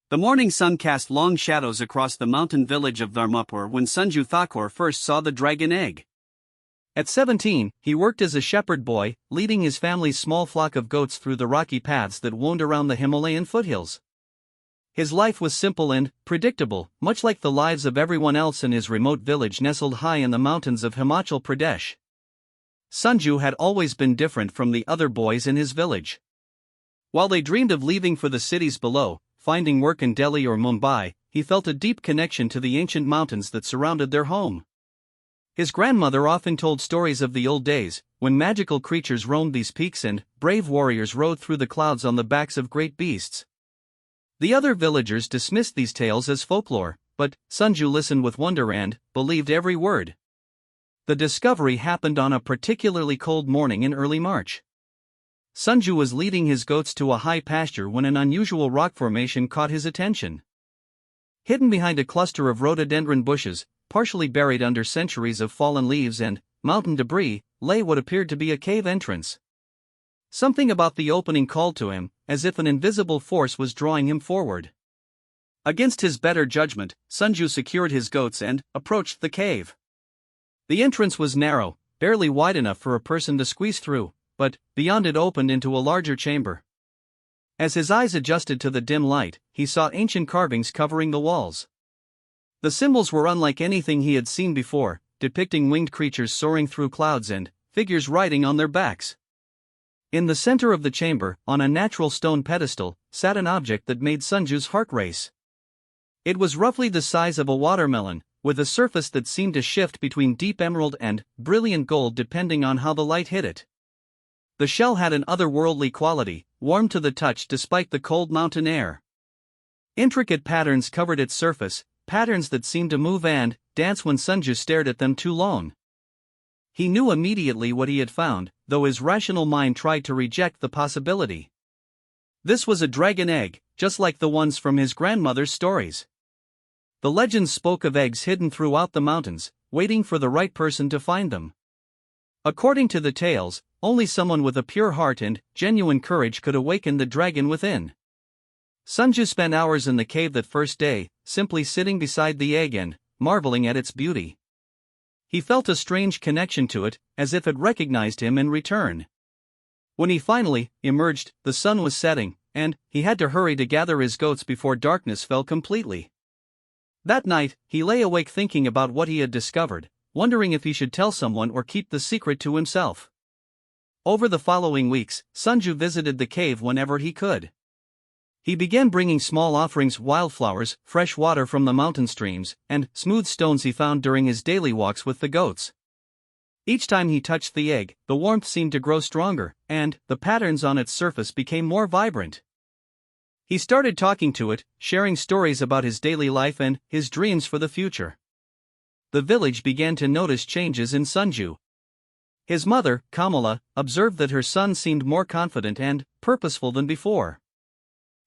The morning sun cast long shadows across the mountain village of Dharmapur when Sanju Thakur first saw the dragon egg. At 17, he worked as a shepherd boy, leading his family's small flock of goats through the rocky paths that wound around the Himalayan foothills. His life was simple and predictable, much like the lives of everyone else in his remote village nestled high in the mountains of Himachal Pradesh. Sanju had always been different from the other boys in his village. While they dreamed of leaving for the cities below, finding work in Delhi or Mumbai, he felt a deep connection to the ancient mountains that surrounded their home. His grandmother often told stories of the old days, when magical creatures roamed these peaks and brave warriors rode through the clouds on the backs of great beasts. The other villagers dismissed these tales as folklore, but Sanju listened with wonder and believed every word. The discovery happened on a particularly cold morning in early March. Sanju was leading his goats to a high pasture when an unusual rock formation caught his attention. Hidden behind a cluster of rhododendron bushes, partially buried under centuries of fallen leaves and mountain debris, lay what appeared to be a cave entrance. Something about the opening called to him, as if an invisible force was drawing him forward. Against his better judgment, Sanju secured his goats and approached the cave. The entrance was narrow, barely wide enough for a person to squeeze through, but beyond it opened into a larger chamber. As his eyes adjusted to the dim light, he saw ancient carvings covering the walls. The symbols were unlike anything he had seen before, depicting winged creatures soaring through clouds and figures riding on their backs. In the center of the chamber, on a natural stone pedestal, sat an object that made Sanju's heart race. It was roughly the size of a watermelon, with a surface that seemed to shift between deep emerald and brilliant gold depending on how the light hit it. The shell had an otherworldly quality, warm to the touch despite the cold mountain air. Intricate patterns covered its surface, patterns that seemed to move and dance when Sanju stared at them too long. He knew immediately what he had found, though his rational mind tried to reject the possibility. This was a dragon egg, just like the ones from his grandmother's stories. The legends spoke of eggs hidden throughout the mountains, waiting for the right person to find them. According to the tales, only someone with a pure heart and genuine courage could awaken the dragon within. Sanju spent hours in the cave that first day, simply sitting beside the egg and marveling at its beauty. He felt a strange connection to it, as if it recognized him in return. When he finally emerged, the sun was setting, and he had to hurry to gather his goats before darkness fell completely. That night, he lay awake thinking about what he had discovered, wondering if he should tell someone or keep the secret to himself. Over the following weeks, Sanju visited the cave whenever he could. He began bringing small offerings, wildflowers, fresh water from the mountain streams, and smooth stones he found during his daily walks with the goats. Each time he touched the egg, the warmth seemed to grow stronger, and the patterns on its surface became more vibrant. He started talking to it, sharing stories about his daily life and his dreams for the future. The village began to notice changes in Sanju. His mother, Kamala, observed that her son seemed more confident and purposeful than before.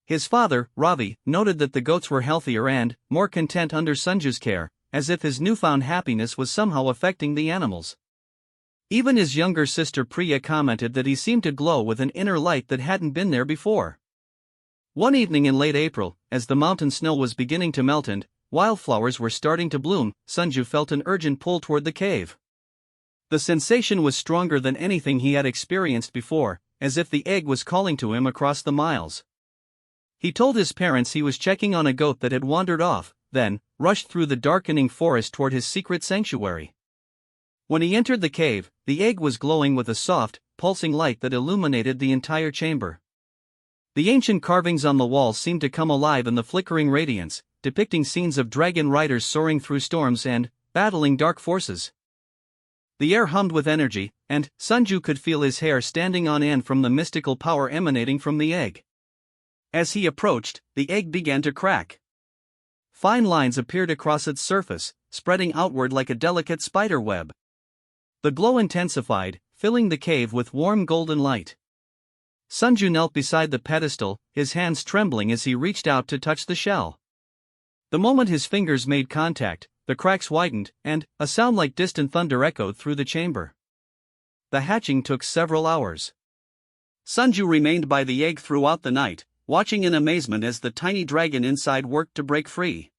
His father, Ravi, noted that the goats were healthier and more content under Sanju's care, as if his newfound happiness was somehow affecting the animals. Even his younger sister Priya commented that he seemed to glow with an inner light that hadn't been there before. One evening in late April, as the mountain snow was beginning to melt and wildflowers were starting to bloom, Sanju felt an urgent pull toward the cave. The sensation was stronger than anything he had experienced before, as if the egg was calling to him across the miles. He told his parents he was checking on a goat that had wandered off, then rushed through the darkening forest toward his secret sanctuary. When he entered the cave, the egg was glowing with a soft, pulsing light that illuminated the entire chamber. The ancient carvings on the walls seemed to come alive in the flickering radiance, depicting scenes of dragon riders soaring through storms and battling dark forces. The air hummed with energy, and Sanju could feel his hair standing on end from the mystical power emanating from the egg. As he approached, the egg began to crack. Fine lines appeared across its surface, spreading outward like a delicate spider web. The glow intensified, filling the cave with warm golden light. Sanju knelt beside the pedestal, his hands trembling as he reached out to touch the shell. The moment his fingers made contact, the cracks widened, and a sound like distant thunder echoed through the chamber. The hatching took several hours. Sanju remained by the egg throughout the night, watching in amazement as the tiny dragon inside worked to break free.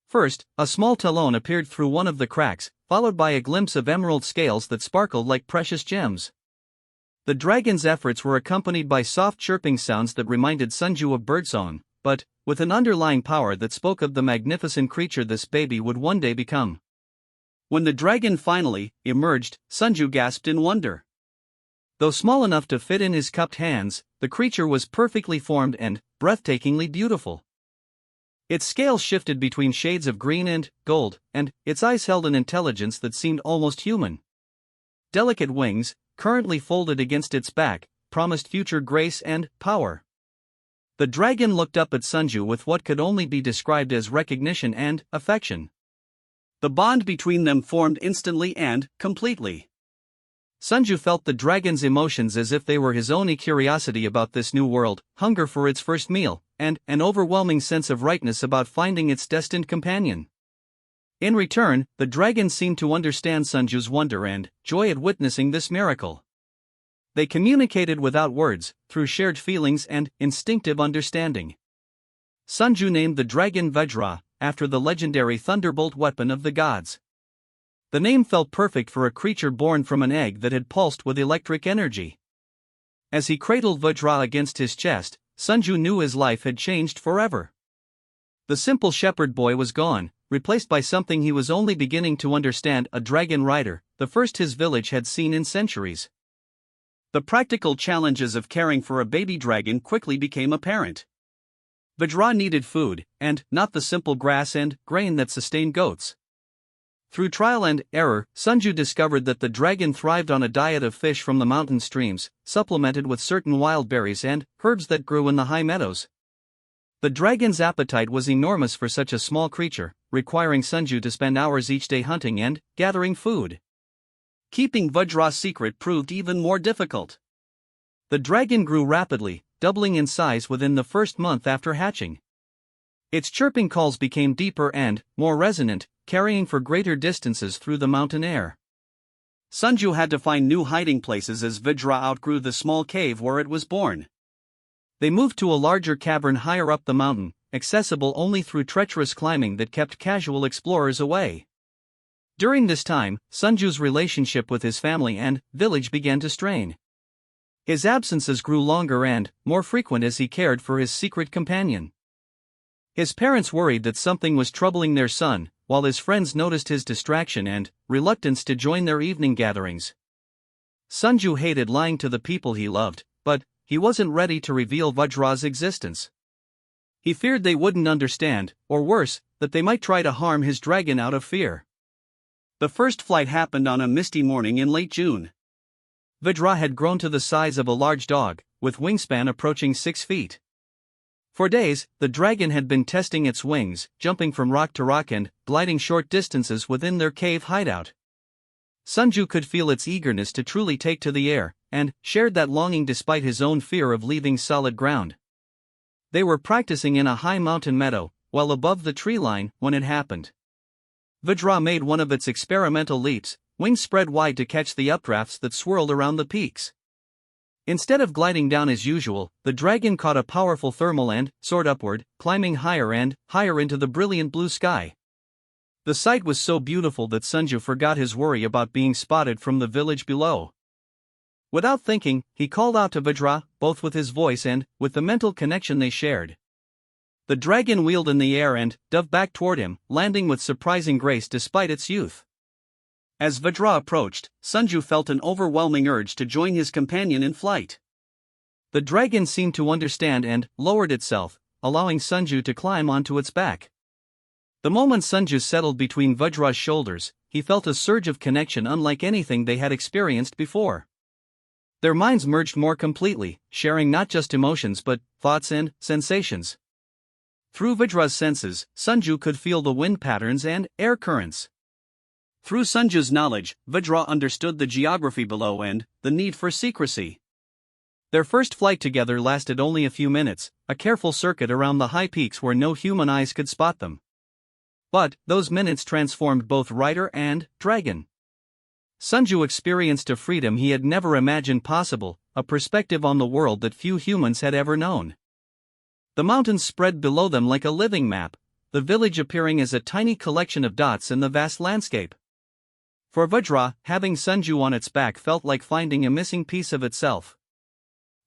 First, a small talon appeared through one of the cracks, followed by a glimpse of emerald scales that sparkled like precious gems. The dragon's efforts were accompanied by soft chirping sounds that reminded Sanju of birdsong, but with an underlying power that spoke of the magnificent creature this baby would one day become. When the dragon finally emerged, Sanju gasped in wonder. Though small enough to fit in his cupped hands, the creature was perfectly formed and breathtakingly beautiful. Its scales shifted between shades of green and gold, and its eyes held an intelligence that seemed almost human. Delicate wings, currently folded against its back, promised future grace and power. The dragon looked up at Sanju with what could only be described as recognition and affection. The bond between them formed instantly and completely. Sanju felt the dragon's emotions as if they were his own curiosity about this new world, hunger for its first meal, and an overwhelming sense of rightness about finding its destined companion. In return, the dragon seemed to understand Sanju's wonder and joy at witnessing this miracle. They communicated without words, through shared feelings and instinctive understanding. Sanju named the dragon Vajra, after the legendary thunderbolt weapon of the gods. The name felt perfect for a creature born from an egg that had pulsed with electric energy. As he cradled Vajra against his chest, Sanju knew his life had changed forever. The simple shepherd boy was gone, replaced by something he was only beginning to understand: a dragon rider, the first his village had seen in centuries. The practical challenges of caring for a baby dragon quickly became apparent. Vajra needed food, and not the simple grass and grain that sustained goats. Through trial and error, Sanju discovered that the dragon thrived on a diet of fish from the mountain streams, supplemented with certain wild berries and herbs that grew in the high meadows. The dragon's appetite was enormous for such a small creature, requiring Sanju to spend hours each day hunting and gathering food. Keeping Vajra's secret proved even more difficult. The dragon grew rapidly, doubling in size within the first month after hatching. Its chirping calls became deeper and more resonant, carrying for greater distances through the mountain air. Sanju had to find new hiding places as Vajra outgrew the small cave where it was born. They moved to a larger cavern higher up the mountain, accessible only through treacherous climbing that kept casual explorers away. During this time, Sanju's relationship with his family and village began to strain. His absences grew longer and more frequent as he cared for his secret companion. His parents worried that something was troubling their son, while his friends noticed his distraction and reluctance to join their evening gatherings. Sanju hated lying to the people he loved, but he wasn't ready to reveal Vajra's existence. He feared they wouldn't understand, or worse, that they might try to harm his dragon out of fear. The first flight happened on a misty morning in late June. Vajra had grown to the size of a large dog, with wingspan approaching 6 feet. For days, the dragon had been testing its wings, jumping from rock to rock and gliding short distances within their cave hideout. Sanju could feel its eagerness to truly take to the air, and shared that longing despite his own fear of leaving solid ground. They were practicing in a high mountain meadow, well above the tree line, when it happened. Vajra made one of its experimental leaps, wings spread wide to catch the updrafts that swirled around the peaks. Instead of gliding down as usual, the dragon caught a powerful thermal and soared upward, climbing higher and higher into the brilliant blue sky. The sight was so beautiful that Sanju forgot his worry about being spotted from the village below. Without thinking, he called out to Vajra, both with his voice and with the mental connection they shared. The dragon wheeled in the air and dove back toward him, landing with surprising grace despite its youth. As Vajra approached, Sanju felt an overwhelming urge to join his companion in flight. The dragon seemed to understand and lowered itself, allowing Sanju to climb onto its back. The moment Sanju settled between Vajra's shoulders, he felt a surge of connection unlike anything they had experienced before. Their minds merged more completely, sharing not just emotions but thoughts and sensations. Through Vajra's senses, Sanju could feel the wind patterns and air currents. Through Sanju's knowledge, Vajra understood the geography below and the need for secrecy. Their first flight together lasted only a few minutes, a careful circuit around the high peaks where no human eyes could spot them. But those minutes transformed both rider and dragon. Sanju experienced a freedom he had never imagined possible, a perspective on the world that few humans had ever known. The mountains spread below them like a living map, the village appearing as a tiny collection of dots in the vast landscape. For Vajra, having Sanju on its back felt like finding a missing piece of itself.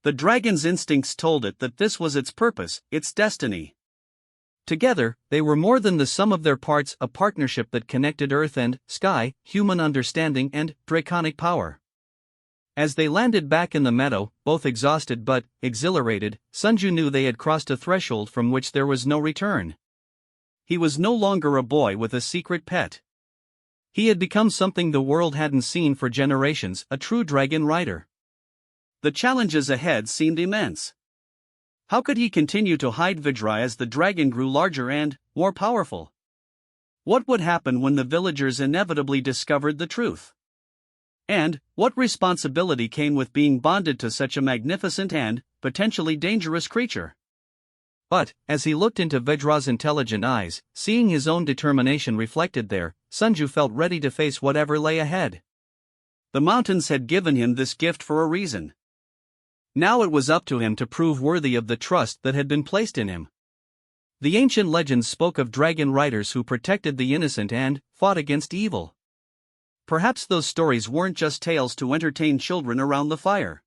The dragon's instincts told it that this was its purpose, its destiny. Together, they were more than the sum of their parts, a partnership that connected earth and sky, human understanding and draconic power. As they landed back in the meadow, both exhausted but exhilarated, Sanju knew they had crossed a threshold from which there was no return. He was no longer a boy with a secret pet. He had become something the world hadn't seen for generations, a true dragon rider. The challenges ahead seemed immense. How could he continue to hide Vajra as the dragon grew larger and more powerful? What would happen when the villagers inevitably discovered the truth? And what responsibility came with being bonded to such a magnificent and potentially dangerous creature? But, as he looked into Vajra's intelligent eyes, seeing his own determination reflected there, Sanju felt ready to face whatever lay ahead. The mountains had given him this gift for a reason. Now it was up to him to prove worthy of the trust that had been placed in him. The ancient legends spoke of dragon riders who protected the innocent and fought against evil. Perhaps those stories weren't just tales to entertain children around the fire.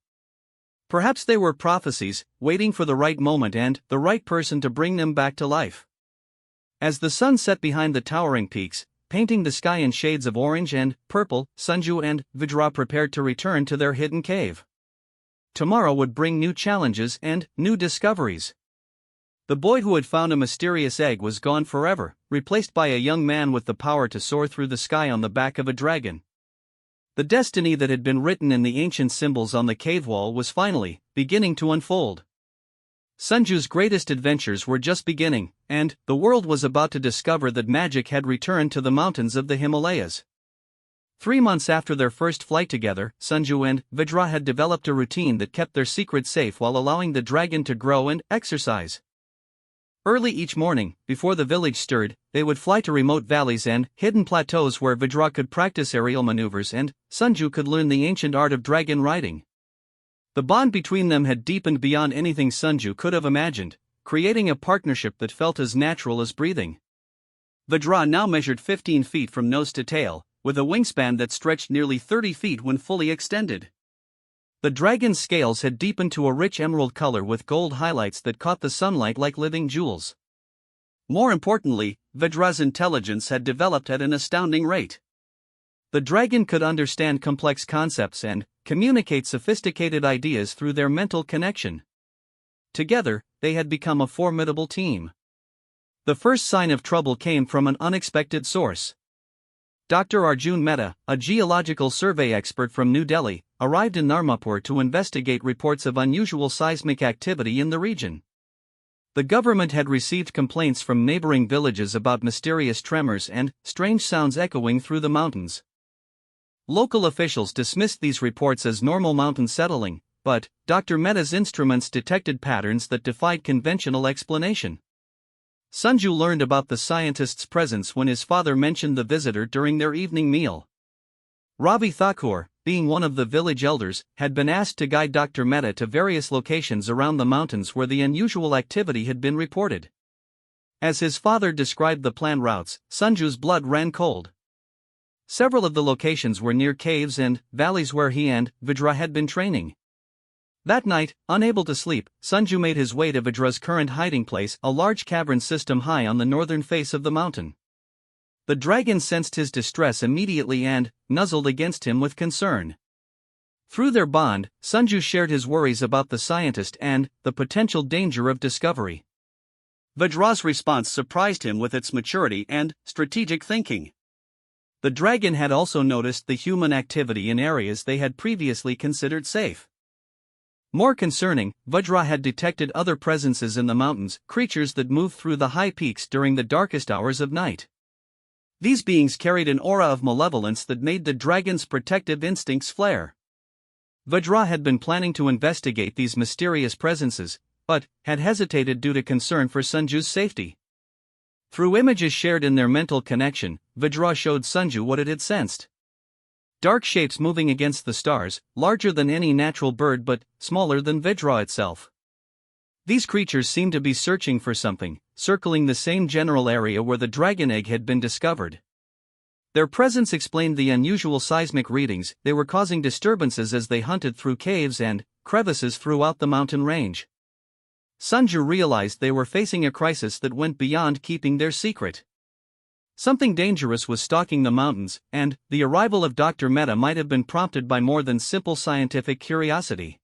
Perhaps they were prophecies, waiting for the right moment and the right person to bring them back to life. As the sun set behind the towering peaks, painting the sky in shades of orange and purple, Sanju and Vajra prepared to return to their hidden cave. Tomorrow would bring new challenges and new discoveries. The boy who had found a mysterious egg was gone forever, replaced by a young man with the power to soar through the sky on the back of a dragon. The destiny that had been written in the ancient symbols on the cave wall was finally beginning to unfold. Sanju's greatest adventures were just beginning, and the world was about to discover that magic had returned to the mountains of the Himalayas. 3 months after their first flight together, Sanju and Vajra had developed a routine that kept their secret safe while allowing the dragon to grow and exercise. Early each morning, before the village stirred, they would fly to remote valleys and hidden plateaus where Vajra could practice aerial maneuvers and Sanju could learn the ancient art of dragon riding. The bond between them had deepened beyond anything Sanju could have imagined, creating a partnership that felt as natural as breathing. Vajra now measured 15 feet from nose to tail, with a wingspan that stretched nearly 30 feet when fully extended. The dragon's scales had deepened to a rich emerald color with gold highlights that caught the sunlight like living jewels. More importantly, Vajra's intelligence had developed at an astounding rate. The dragon could understand complex concepts and communicate sophisticated ideas through their mental connection. Together, they had become a formidable team. The first sign of trouble came from an unexpected source. Dr. Arjun Mehta, a geological survey expert from New Delhi, arrived in Narmapur to investigate reports of unusual seismic activity in the region. The government had received complaints from neighboring villages about mysterious tremors and strange sounds echoing through the mountains. Local officials dismissed these reports as normal mountain settling, but Dr. Mehta's instruments detected patterns that defied conventional explanation. Sanju learned about the scientist's presence when his father mentioned the visitor during their evening meal. Ravi Thakur, being one of the village elders, had been asked to guide Dr. Mehta to various locations around the mountains where the unusual activity had been reported. As his father described the planned routes, Sanju's blood ran cold. Several of the locations were near caves and valleys where he and Vajra had been training. That night, unable to sleep, Sanju made his way to Vajra's current hiding place, a large cavern system high on the northern face of the mountain. The dragon sensed his distress immediately and nuzzled against him with concern. Through their bond, Sanju shared his worries about the scientist and the potential danger of discovery. Vajra's response surprised him with its maturity and strategic thinking. The dragon had also noticed the human activity in areas they had previously considered safe. More concerning, Vajra had detected other presences in the mountains, creatures that moved through the high peaks during the darkest hours of night. These beings carried an aura of malevolence that made the dragon's protective instincts flare. Vajra had been planning to investigate these mysterious presences, but had hesitated due to concern for Sanju's safety. Through images shared in their mental connection, Vajra showed Sanju what it had sensed. Dark shapes moving against the stars, larger than any natural bird but smaller than Vajra itself. These creatures seemed to be searching for something, circling the same general area where the dragon egg had been discovered. Their presence explained the unusual seismic readings they were causing disturbances as they hunted through caves and crevices throughout the mountain range. Sanju realized they were facing a crisis that went beyond keeping their secret. Something dangerous was stalking the mountains, and the arrival of Dr. Mehta might have been prompted by more than simple scientific curiosity.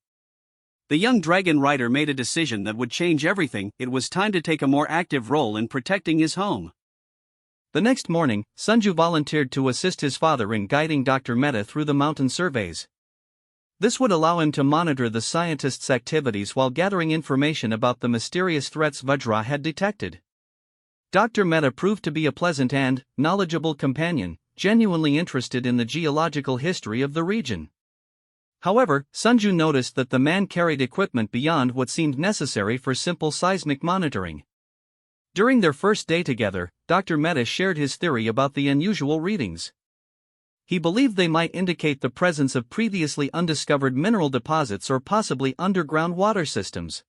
The young dragon rider made a decision that would change everything. It was time to take a more active role in protecting his home. The next morning, Sanju volunteered to assist his father in guiding Dr. Mehta through the mountain surveys. This would allow him to monitor the scientists' activities while gathering information about the mysterious threats Vajra had detected. Dr. Mehta proved to be a pleasant and knowledgeable companion, genuinely interested in the geological history of the region. However, Sanju noticed that the man carried equipment beyond what seemed necessary for simple seismic monitoring. During their first day together, Dr. Mehta shared his theory about the unusual readings. He believed they might indicate the presence of previously undiscovered mineral deposits or possibly underground water systems.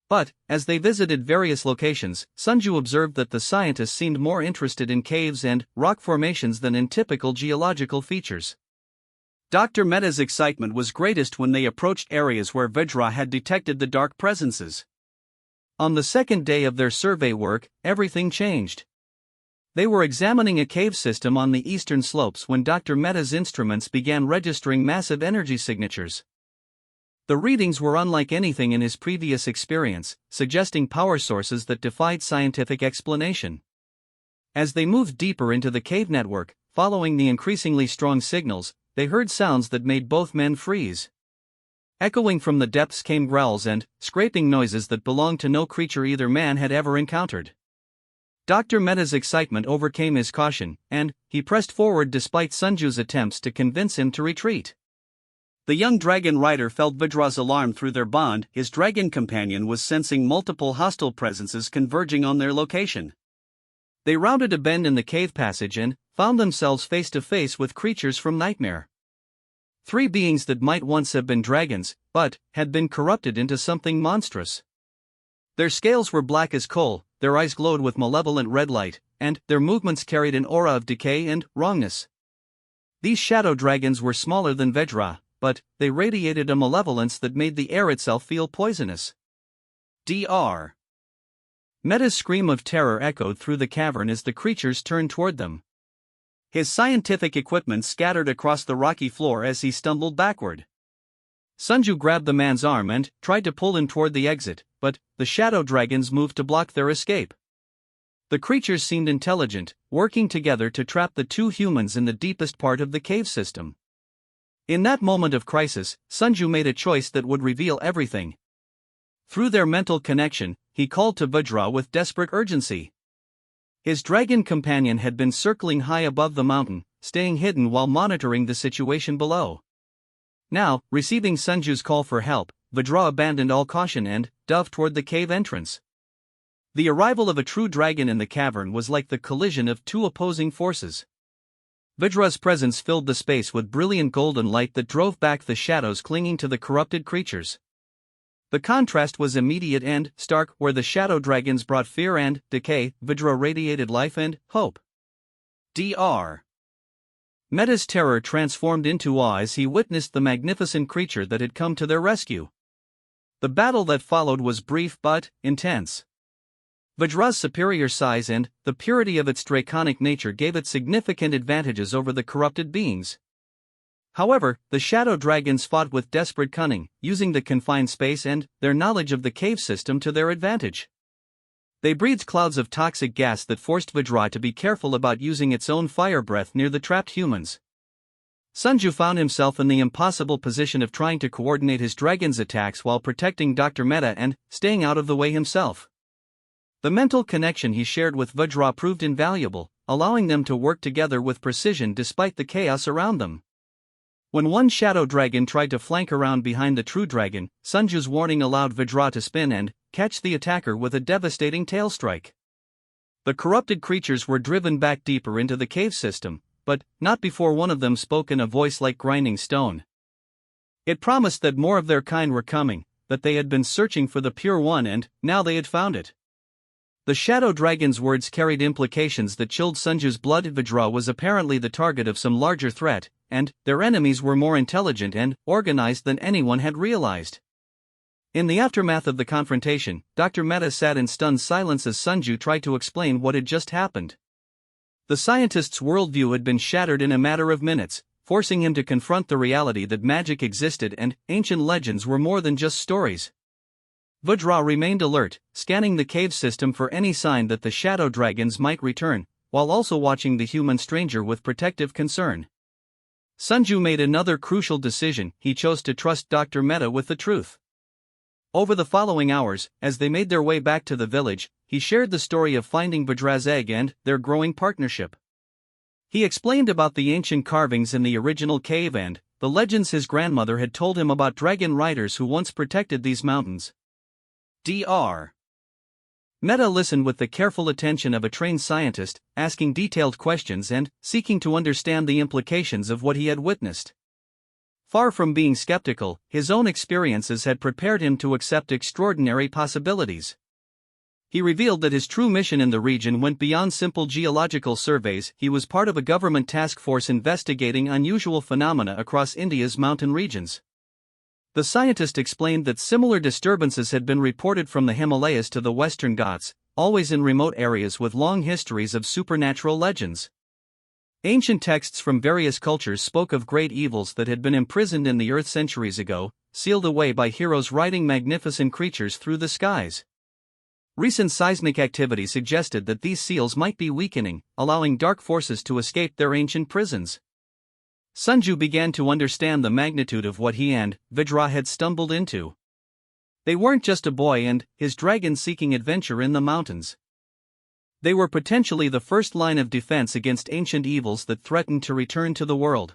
But, as they visited various locations, Sanju observed that the scientists seemed more interested in caves and rock formations than in typical geological features. Dr. Mehta's excitement was greatest when they approached areas where Vajra had detected the dark presences. On the second day of their survey work, everything changed. They were examining a cave system on the eastern slopes when Dr. Mehta's instruments began registering massive energy signatures. The readings were unlike anything in his previous experience, suggesting power sources that defied scientific explanation. As they moved deeper into the cave network, following the increasingly strong signals, they heard sounds that made both men freeze. Echoing from the depths came growls and scraping noises that belonged to no creature either man had ever encountered. Dr. Mehta's excitement overcame his caution, and he pressed forward despite Sanju's attempts to convince him to retreat. The young dragon rider felt Vajra's alarm through their bond. His dragon companion was sensing multiple hostile presences converging on their location. They rounded a bend in the cave passage and found themselves face to face with creatures from nightmare. Three beings that might once have been dragons, but had been corrupted into something monstrous. Their scales were black as coal, their eyes glowed with malevolent red light, and their movements carried an aura of decay and wrongness. These shadow dragons were smaller than Vajra, but they radiated a malevolence that made the air itself feel poisonous. Dr. Mehta's scream of terror echoed through the cavern as the creatures turned toward them. His scientific equipment scattered across the rocky floor as he stumbled backward. Sanju grabbed the man's arm and tried to pull him toward the exit, but the shadow dragons moved to block their escape. The creatures seemed intelligent, working together to trap the two humans in the deepest part of the cave system. In that moment of crisis, Sanju made a choice that would reveal everything. Through their mental connection, he called to Vajra with desperate urgency. His dragon companion had been circling high above the mountain, staying hidden while monitoring the situation below. Now, receiving Sanju's call for help, Vajra abandoned all caution and dove toward the cave entrance. The arrival of a true dragon in the cavern was like the collision of two opposing forces. Vajra's presence filled the space with brilliant golden light that drove back the shadows clinging to the corrupted creatures. The contrast was immediate and stark. Where the shadow dragons brought fear and decay, Vajra radiated life and hope. Dr. Mehta's terror transformed into awe as he witnessed the magnificent creature that had come to their rescue. The battle that followed was brief but intense. Vajra's superior size and the purity of its draconic nature gave it significant advantages over the corrupted beings. However, the shadow dragons fought with desperate cunning, using the confined space and their knowledge of the cave system to their advantage. They breathed clouds of toxic gas that forced Vajra to be careful about using its own fire breath near the trapped humans. Sanju found himself in the impossible position of trying to coordinate his dragon's attacks while protecting Dr. Mehta and staying out of the way himself. The mental connection he shared with Vajra proved invaluable, allowing them to work together with precision despite the chaos around them. When one shadow dragon tried to flank around behind the true dragon, Sanju's warning allowed Vajra to spin and catch the attacker with a devastating tail strike. The corrupted creatures were driven back deeper into the cave system, but not before one of them spoke in a voice like grinding stone. It promised that more of their kind were coming, that they had been searching for the pure one and, now they had found it. The shadow dragon's words carried implications that chilled Sanju's blood. Vajra was apparently the target of some larger threat, and their enemies were more intelligent and organized than anyone had realized. In the aftermath of the confrontation, Dr. Mehta sat in stunned silence as Sanju tried to explain what had just happened. The scientist's worldview had been shattered in a matter of minutes, forcing him to confront the reality that magic existed and ancient legends were more than just stories. Vajra remained alert, scanning the cave system for any sign that the shadow dragons might return, while also watching the human stranger with protective concern. Sanju made another crucial decision. He chose to trust Dr. Mehta with the truth. Over the following hours, as they made their way back to the village, he shared the story of finding Vajra's egg and their growing partnership. He explained about the ancient carvings in the original cave and the legends his grandmother had told him about dragon riders who once protected these mountains. Dr. Mehta listened with the careful attention of a trained scientist, asking detailed questions and seeking to understand the implications of what he had witnessed. Far from being skeptical, his own experiences had prepared him to accept extraordinary possibilities. He revealed that his true mission in the region went beyond simple geological surveys. He was part of a government task force investigating unusual phenomena across India's mountain regions. The scientist explained that similar disturbances had been reported from the Himalayas to the Western Ghats, always in remote areas with long histories of supernatural legends. Ancient texts from various cultures spoke of great evils that had been imprisoned in the earth centuries ago, sealed away by heroes riding magnificent creatures through the skies. Recent seismic activity suggested that these seals might be weakening, allowing dark forces to escape their ancient prisons. Sanju began to understand the magnitude of what he and Vajra had stumbled into. They weren't just a boy and his dragon seeking adventure in the mountains. They were potentially the first line of defense against ancient evils that threatened to return to the world.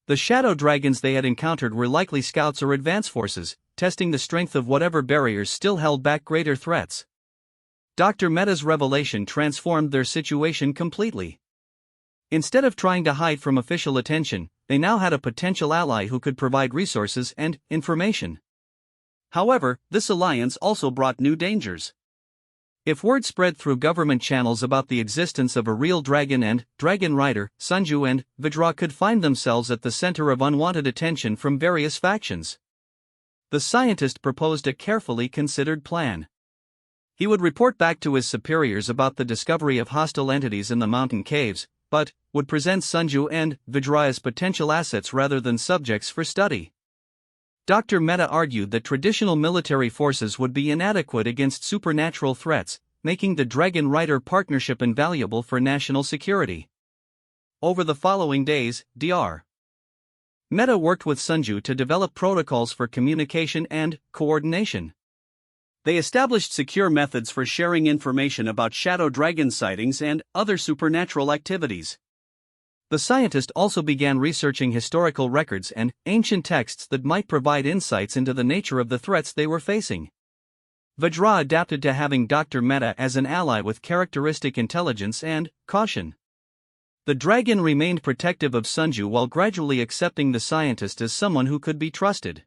The shadow dragons they had encountered were likely scouts or advance forces, testing the strength of whatever barriers still held back greater threats. Dr. Mehta's revelation transformed their situation completely. Instead of trying to hide from official attention, they now had a potential ally who could provide resources and information. However, this alliance also brought new dangers. If word spread through government channels about the existence of a real dragon and dragon rider, Sanju and Vajra could find themselves at the center of unwanted attention from various factions. The scientist proposed a carefully considered plan. He would report back to his superiors about the discovery of hostile entities in the mountain caves, but would present Sanju and Vajra as potential assets rather than subjects for study. Dr. Mehta argued that traditional military forces would be inadequate against supernatural threats, making the Dragon Rider partnership invaluable for national security. Over the following days, Dr. Mehta worked with Sanju to develop protocols for communication and coordination. They established secure methods for sharing information about shadow dragon sightings and other supernatural activities. The scientist also began researching historical records and ancient texts that might provide insights into the nature of the threats they were facing. Vajra adapted to having Dr. Mehta as an ally with characteristic intelligence and caution. The dragon remained protective of Sanju while gradually accepting the scientist as someone who could be trusted.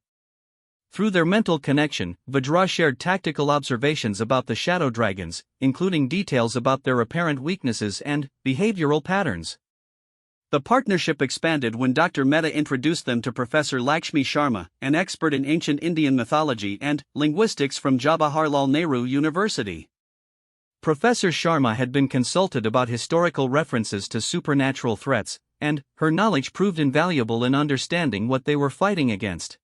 Through their mental connection, Vajra shared tactical observations about the shadow dragons, including details about their apparent weaknesses and behavioral patterns. The partnership expanded when Dr. Mehta introduced them to Professor Lakshmi Sharma, an expert in ancient Indian mythology and linguistics from Jawaharlal Nehru University. Professor Sharma had been consulted about historical references to supernatural threats, and her knowledge proved invaluable in understanding what they were fighting against.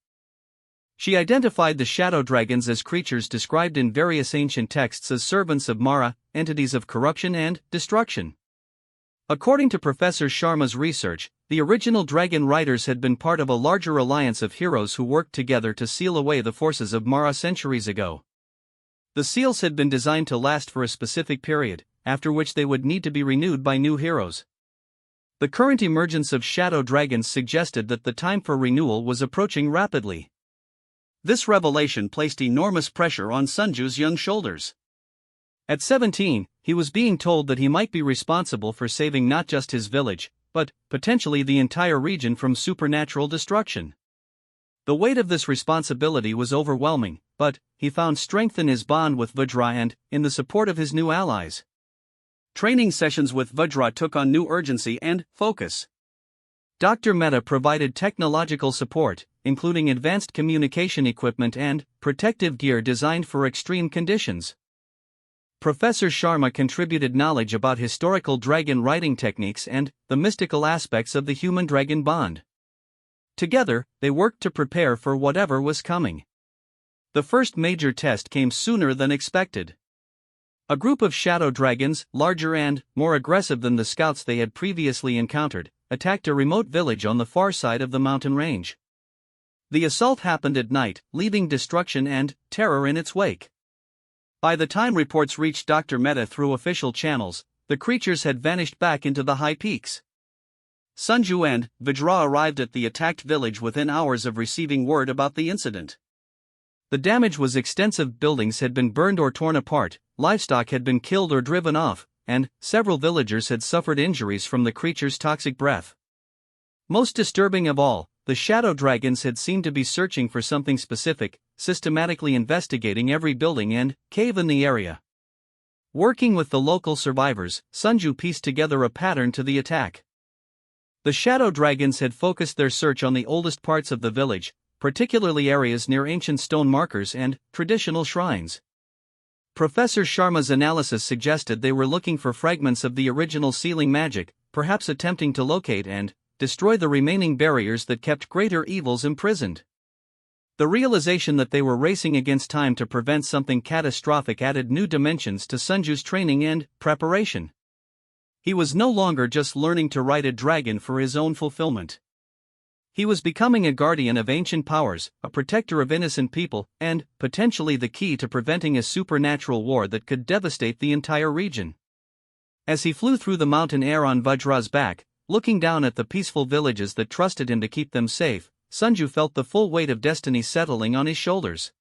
She identified the shadow dragons as creatures described in various ancient texts as servants of Mara, entities of corruption and destruction. According to Professor Sharma's research, the original dragon riders had been part of a larger alliance of heroes who worked together to seal away the forces of Mara centuries ago. The seals had been designed to last for a specific period, after which they would need to be renewed by new heroes. The current emergence of shadow dragons suggested that the time for renewal was approaching rapidly. This revelation placed enormous pressure on Sanju's young shoulders. At 17, he was being told that he might be responsible for saving not just his village, but potentially the entire region from supernatural destruction. The weight of this responsibility was overwhelming, but he found strength in his bond with Vajra and in the support of his new allies. Training sessions with Vajra took on new urgency and focus. Dr. Mehta provided technological support, including advanced communication equipment and protective gear designed for extreme conditions. Professor Sharma contributed knowledge about historical dragon riding techniques and the mystical aspects of the human-dragon bond. Together, they worked to prepare for whatever was coming. The first major test came sooner than expected. A group of shadow dragons, larger and more aggressive than the scouts they had previously encountered, attacked a remote village on the far side of the mountain range. The assault happened at night, leaving destruction and terror in its wake. By the time reports reached Dr. Mehta through official channels, the creatures had vanished back into the high peaks. Sanju and Vajra arrived at the attacked village within hours of receiving word about the incident. The damage was extensive. Buildings had been burned or torn apart, livestock had been killed or driven off, and several villagers had suffered injuries from the creature's toxic breath. Most disturbing of all, the shadow dragons had seemed to be searching for something specific, systematically investigating every building and cave in the area. Working with the local survivors, Sanju pieced together a pattern to the attack. The shadow dragons had focused their search on the oldest parts of the village, particularly areas near ancient stone markers and traditional shrines. Professor Sharma's analysis suggested they were looking for fragments of the original sealing magic, perhaps attempting to locate and destroy the remaining barriers that kept greater evils imprisoned. The realization that they were racing against time to prevent something catastrophic added new dimensions to Sanju's training and preparation. He was no longer just learning to ride a dragon for his own fulfillment. He was becoming a guardian of ancient powers, a protector of innocent people, and potentially the key to preventing a supernatural war that could devastate the entire region. As he flew through the mountain air on Vajra's back, looking down at the peaceful villages that trusted him to keep them safe, Sanju felt the full weight of destiny settling on his shoulders.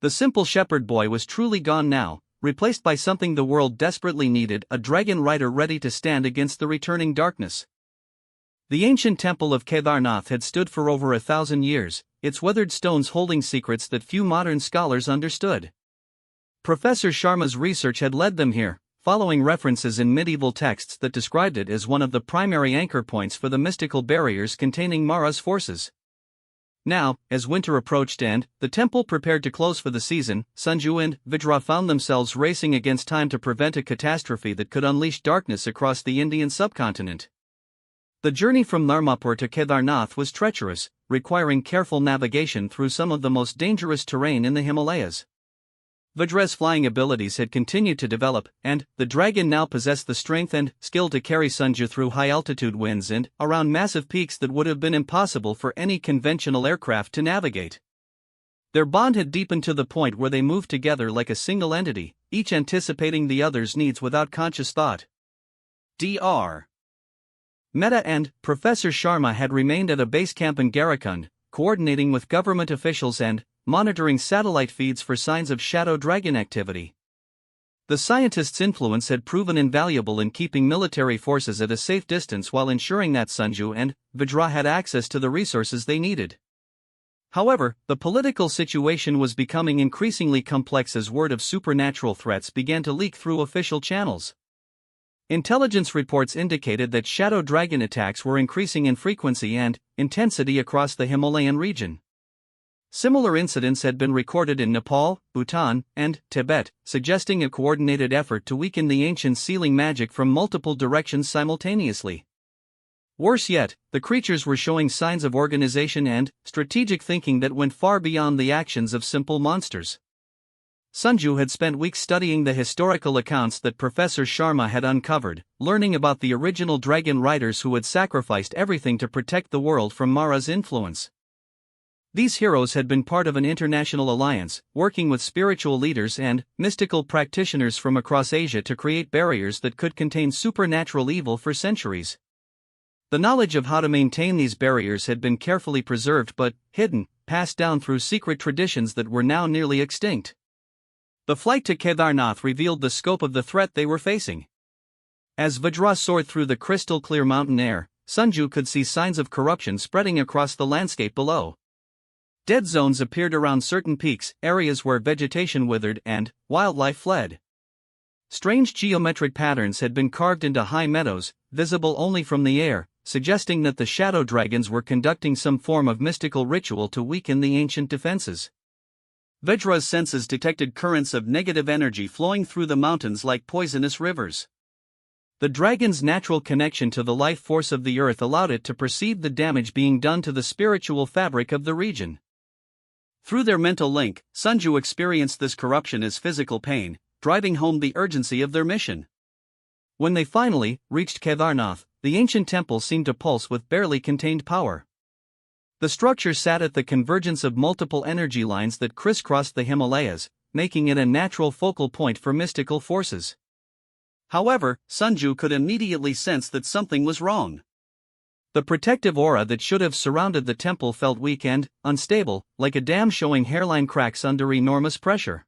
The simple shepherd boy was truly gone now, replaced by something the world desperately needed: a dragon rider ready to stand against the returning darkness. The ancient temple of Kedarnath had stood for over 1,000 years, its weathered stones holding secrets that few modern scholars understood. Professor Sharma's research had led them here, following references in medieval texts that described it as one of the primary anchor points for the mystical barriers containing Mara's forces. Now, as winter approached and the temple prepared to close for the season, Sanju and Vajra found themselves racing against time to prevent a catastrophe that could unleash darkness across the Indian subcontinent. The journey from Dharmapur to Kedarnath was treacherous, requiring careful navigation through some of the most dangerous terrain in the Himalayas. Vajra's flying abilities had continued to develop, and the dragon now possessed the strength and skill to carry Sanju through high-altitude winds and around massive peaks that would have been impossible for any conventional aircraft to navigate. Their bond had deepened to the point where they moved together like a single entity, each anticipating the other's needs without conscious thought. Dr. Mehta and Professor Sharma had remained at a base camp in Garakund, coordinating with government officials and monitoring satellite feeds for signs of shadow dragon activity. The scientists' influence had proven invaluable in keeping military forces at a safe distance while ensuring that Sanju and Vajra had access to the resources they needed. However, the political situation was becoming increasingly complex as word of supernatural threats began to leak through official channels. Intelligence reports indicated that shadow dragon attacks were increasing in frequency and intensity across the Himalayan region. Similar incidents had been recorded in Nepal, Bhutan, and Tibet, suggesting a coordinated effort to weaken the ancient sealing magic from multiple directions simultaneously. Worse yet, the creatures were showing signs of organization and strategic thinking that went far beyond the actions of simple monsters. Sanju had spent weeks studying the historical accounts that Professor Sharma had uncovered, learning about the original dragon riders who had sacrificed everything to protect the world from Mara's influence. These heroes had been part of an international alliance, working with spiritual leaders and mystical practitioners from across Asia to create barriers that could contain supernatural evil for centuries. The knowledge of how to maintain these barriers had been carefully preserved but hidden, passed down through secret traditions that were now nearly extinct. The flight to Kedarnath revealed the scope of the threat they were facing. As Vajra soared through the crystal-clear mountain air, Sanju could see signs of corruption spreading across the landscape below. Dead zones appeared around certain peaks, areas where vegetation withered and wildlife fled. Strange geometric patterns had been carved into high meadows, visible only from the air, suggesting that the shadow dragons were conducting some form of mystical ritual to weaken the ancient defenses. Vajra's senses detected currents of negative energy flowing through the mountains like poisonous rivers. The dragon's natural connection to the life force of the earth allowed it to perceive the damage being done to the spiritual fabric of the region. Through their mental link, Sanju experienced this corruption as physical pain, driving home the urgency of their mission. When they finally reached Kedarnath, the ancient temple seemed to pulse with barely contained power. The structure sat at the convergence of multiple energy lines that crisscrossed the Himalayas, making it a natural focal point for mystical forces. However, Sanju could immediately sense that something was wrong. The protective aura that should have surrounded the temple felt weak and unstable, like a dam showing hairline cracks under enormous pressure.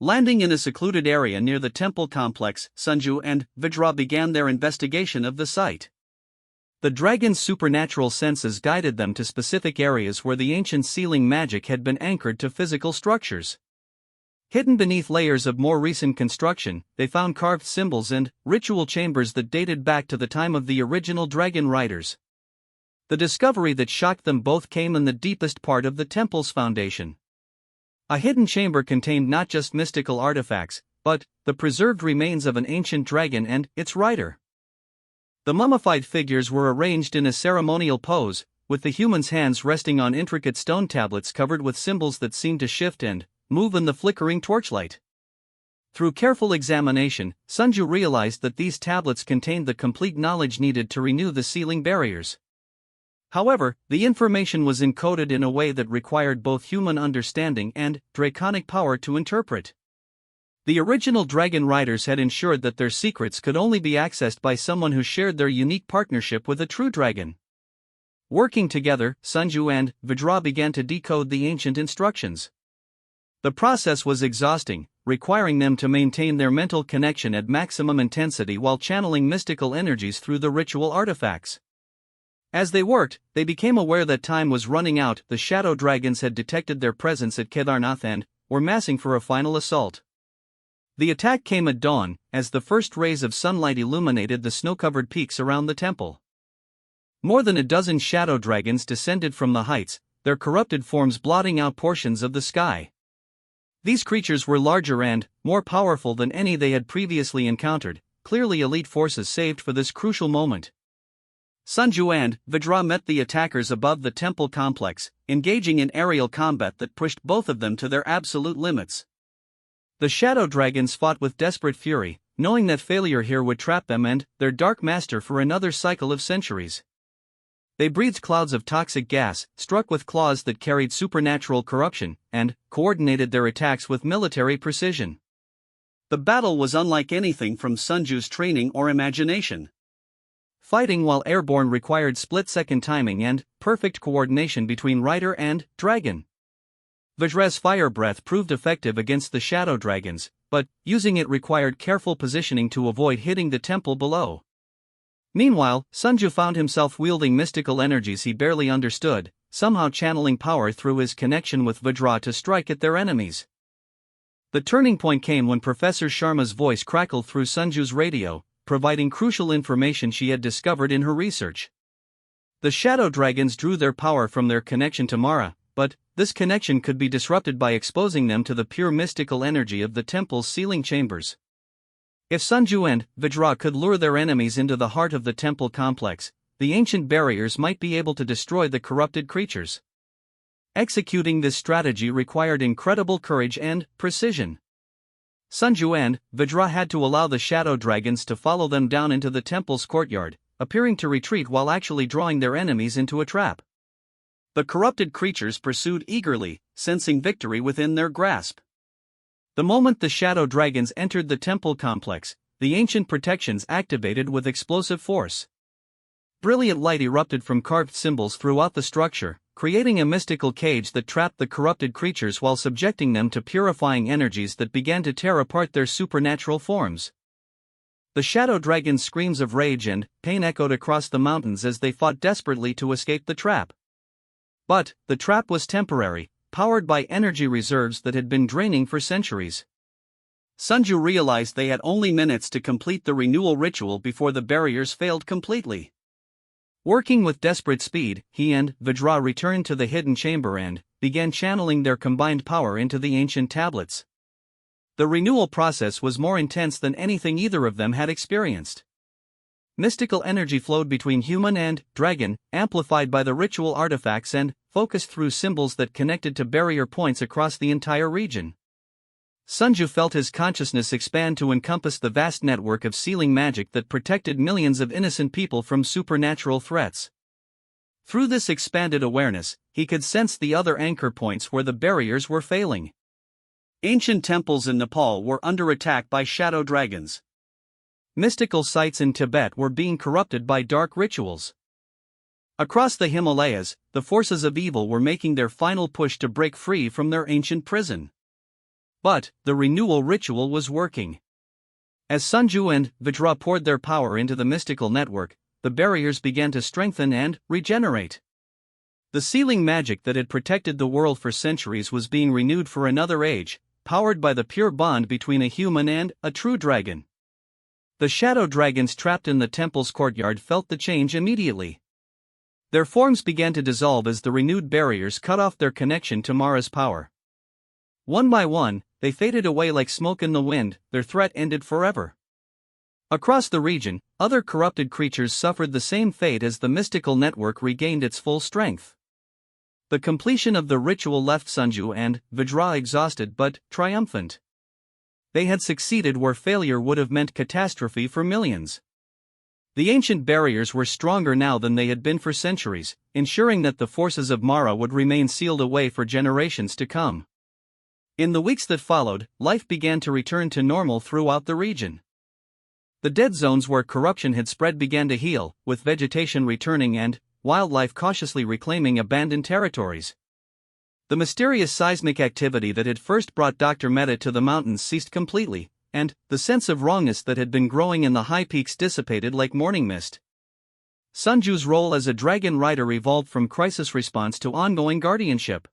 Landing in a secluded area near the temple complex, Sanju and Vajra began their investigation of the site. The dragon's supernatural senses guided them to specific areas where the ancient sealing magic had been anchored to physical structures. Hidden beneath layers of more recent construction, they found carved symbols and ritual chambers that dated back to the time of the original dragon riders. The discovery that shocked them both came in the deepest part of the temple's foundation. A hidden chamber contained not just mystical artifacts, but the preserved remains of an ancient dragon and its rider. The mummified figures were arranged in a ceremonial pose, with the human's hands resting on intricate stone tablets covered with symbols that seemed to shift and move in the flickering torchlight. Through careful examination, Sanju realized that these tablets contained the complete knowledge needed to renew the sealing barriers. However, the information was encoded in a way that required both human understanding and draconic power to interpret. The original dragon riders had ensured that their secrets could only be accessed by someone who shared their unique partnership with a true dragon. Working together, Sanju and Vajra began to decode the ancient instructions. The process was exhausting, requiring them to maintain their mental connection at maximum intensity while channeling mystical energies through the ritual artifacts. As they worked, they became aware that time was running out. The shadow dragons had detected their presence at Kedarnath and were massing for a final assault. The attack came at dawn, as the first rays of sunlight illuminated the snow-covered peaks around the temple. More than a dozen shadow dragons descended from the heights, their corrupted forms blotting out portions of the sky. These creatures were larger and more powerful than any they had previously encountered, clearly elite forces saved for this crucial moment. Sanju and Vajra met the attackers above the temple complex, engaging in aerial combat that pushed both of them to their absolute limits. The shadow dragons fought with desperate fury, knowing that failure here would trap them and their dark master for another cycle of centuries. They breathed clouds of toxic gas, struck with claws that carried supernatural corruption, and coordinated their attacks with military precision. The battle was unlike anything from Sanju's training or imagination. Fighting while airborne required split-second timing and perfect coordination between rider and dragon. Vajra's fire breath proved effective against the shadow dragons, but using it required careful positioning to avoid hitting the temple below. Meanwhile, Sanju found himself wielding mystical energies he barely understood, somehow channeling power through his connection with Vajra to strike at their enemies. The turning point came when Professor Sharma's voice crackled through Sanju's radio, providing crucial information she had discovered in her research. The shadow dragons drew their power from their connection to Mara, but this connection could be disrupted by exposing them to the pure mystical energy of the temple's sealing chambers. If Sanju and Vajra could lure their enemies into the heart of the temple complex, the ancient barriers might be able to destroy the corrupted creatures. Executing this strategy required incredible courage and precision. Sanju and Vajra had to allow the shadow dragons to follow them down into the temple's courtyard, appearing to retreat while actually drawing their enemies into a trap. The corrupted creatures pursued eagerly, sensing victory within their grasp. The moment the shadow dragons entered the temple complex, the ancient protections activated with explosive force. Brilliant light erupted from carved symbols throughout the structure, creating a mystical cage that trapped the corrupted creatures while subjecting them to purifying energies that began to tear apart their supernatural forms. The shadow dragon's screams of rage and pain echoed across the mountains as they fought desperately to escape the trap. But the trap was temporary, powered by energy reserves that had been draining for centuries. Sanju realized they had only minutes to complete the renewal ritual before the barriers failed completely. Working with desperate speed, he and Vajra returned to the hidden chamber and began channeling their combined power into the ancient tablets. The renewal process was more intense than anything either of them had experienced. Mystical energy flowed between human and dragon, amplified by the ritual artifacts and focused through symbols that connected to barrier points across the entire region. Sanju felt his consciousness expand to encompass the vast network of sealing magic that protected millions of innocent people from supernatural threats. Through this expanded awareness, he could sense the other anchor points where the barriers were failing. Ancient temples in Nepal were under attack by shadow dragons. Mystical sites in Tibet were being corrupted by dark rituals. Across the Himalayas, the forces of evil were making their final push to break free from their ancient prison. But the renewal ritual was working. As Sanju and Vajra poured their power into the mystical network, the barriers began to strengthen and regenerate. The sealing magic that had protected the world for centuries was being renewed for another age, powered by the pure bond between a human and a true dragon. The shadow dragons trapped in the temple's courtyard felt the change immediately. Their forms began to dissolve as the renewed barriers cut off their connection to Mara's power. One by one, they faded away like smoke in the wind, their threat ended forever. Across the region, other corrupted creatures suffered the same fate as the mystical network regained its full strength. The completion of the ritual left Sanju and Vajra exhausted but triumphant. They had succeeded where failure would have meant catastrophe for millions. The ancient barriers were stronger now than they had been for centuries, ensuring that the forces of Mara would remain sealed away for generations to come. In the weeks that followed, life began to return to normal throughout the region. The dead zones where corruption had spread began to heal, with vegetation returning and wildlife cautiously reclaiming abandoned territories. The mysterious seismic activity that had first brought Dr. Mehta to the mountains ceased completely, and the sense of wrongness that had been growing in the high peaks dissipated like morning mist. Sanju's role as a dragon rider evolved from crisis response to ongoing guardianship.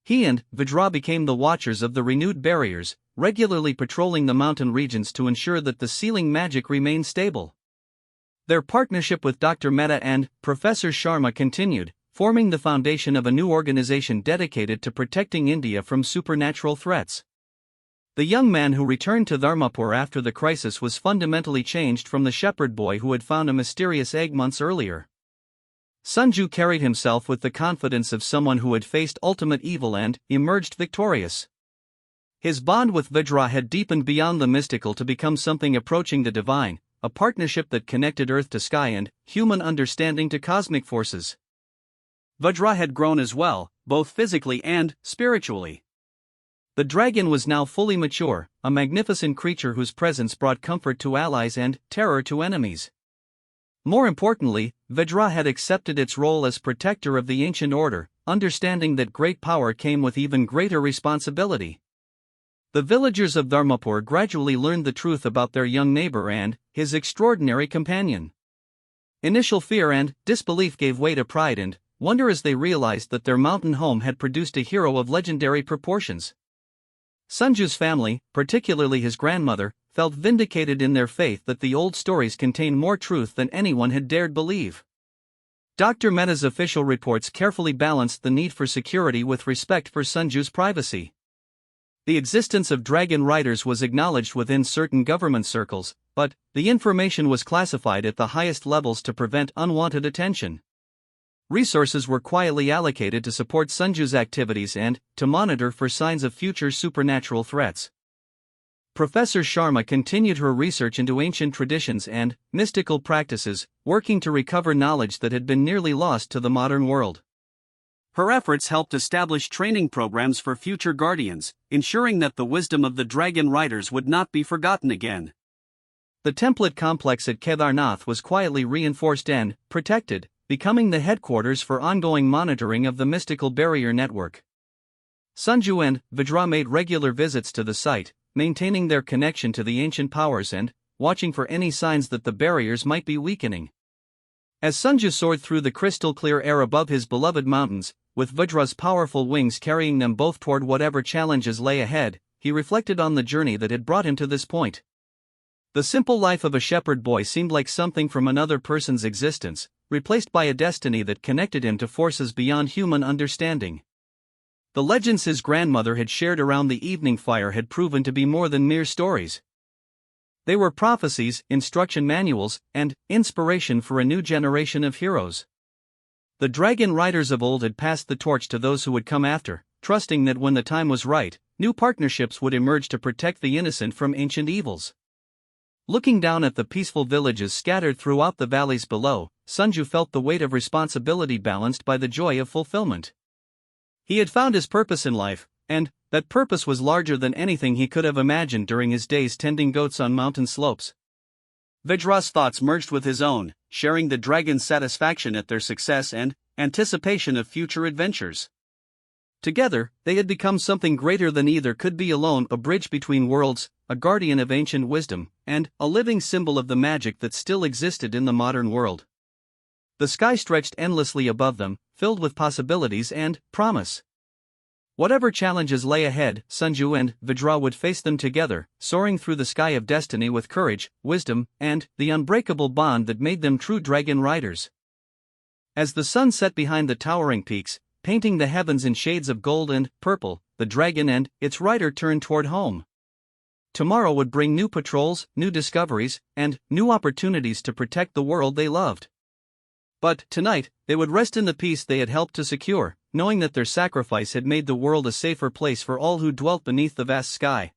He and Vajra became the watchers of the renewed barriers, regularly patrolling the mountain regions to ensure that the sealing magic remained stable. Their partnership with Dr. Mehta and Professor Sharma continued, forming the foundation of a new organization dedicated to protecting India from supernatural threats. The young man who returned to Dharmapur after the crisis was fundamentally changed from the shepherd boy who had found a mysterious egg months earlier. Sanju carried himself with the confidence of someone who had faced ultimate evil and emerged victorious. His bond with Vajra had deepened beyond the mystical to become something approaching the divine, a partnership that connected earth to sky and human understanding to cosmic forces. Vajra had grown as well, both physically and spiritually. The dragon was now fully mature, a magnificent creature whose presence brought comfort to allies and terror to enemies. More importantly, Vajra had accepted its role as protector of the ancient order, understanding that great power came with even greater responsibility. The villagers of Dharmapur gradually learned the truth about their young neighbor and his extraordinary companion. Initial fear and disbelief gave way to pride and wonder as they realized that their mountain home had produced a hero of legendary proportions. Sanju's family, particularly his grandmother, felt vindicated in their faith that the old stories contained more truth than anyone had dared believe. Dr. Mehta's official reports carefully balanced the need for security with respect for Sanju's privacy. The existence of dragon riders was acknowledged within certain government circles, but the information was classified at the highest levels to prevent unwanted attention. Resources were quietly allocated to support Sanju's activities and to monitor for signs of future supernatural threats. Professor Sharma continued her research into ancient traditions and mystical practices, working to recover knowledge that had been nearly lost to the modern world. Her efforts helped establish training programs for future guardians, ensuring that the wisdom of the dragon riders would not be forgotten again. The template complex at Kedarnath was quietly reinforced and protected, becoming the headquarters for ongoing monitoring of the mystical barrier network. Sanju and Vajra made regular visits to the site, maintaining their connection to the ancient powers and watching for any signs that the barriers might be weakening. As Sanju soared through the crystal-clear air above his beloved mountains, with Vidra's powerful wings carrying them both toward whatever challenges lay ahead, he reflected on the journey that had brought him to this point. The simple life of a shepherd boy seemed like something from another person's existence, replaced by a destiny that connected him to forces beyond human understanding. The legends his grandmother had shared around the evening fire had proven to be more than mere stories. They were prophecies, instruction manuals, and inspiration for a new generation of heroes. The dragon riders of old had passed the torch to those who would come after, trusting that when the time was right, new partnerships would emerge to protect the innocent from ancient evils. Looking down at the peaceful villages scattered throughout the valleys below, Sanju felt the weight of responsibility balanced by the joy of fulfillment. He had found his purpose in life, and that purpose was larger than anything he could have imagined during his days tending goats on mountain slopes. Vidra's thoughts merged with his own, sharing the dragon's satisfaction at their success and anticipation of future adventures. Together, they had become something greater than either could be alone, a bridge between worlds, a guardian of ancient wisdom, and a living symbol of the magic that still existed in the modern world. The sky stretched endlessly above them, filled with possibilities and promise. Whatever challenges lay ahead, Sanju and Vidra would face them together, soaring through the sky of destiny with courage, wisdom, and the unbreakable bond that made them true dragon riders. As the sun set behind the towering peaks, painting the heavens in shades of gold and purple, the dragon and its rider turned toward home. Tomorrow would bring new patrols, new discoveries, and new opportunities to protect the world they loved. But tonight, they would rest in the peace they had helped to secure, knowing that their sacrifice had made the world a safer place for all who dwelt beneath the vast sky.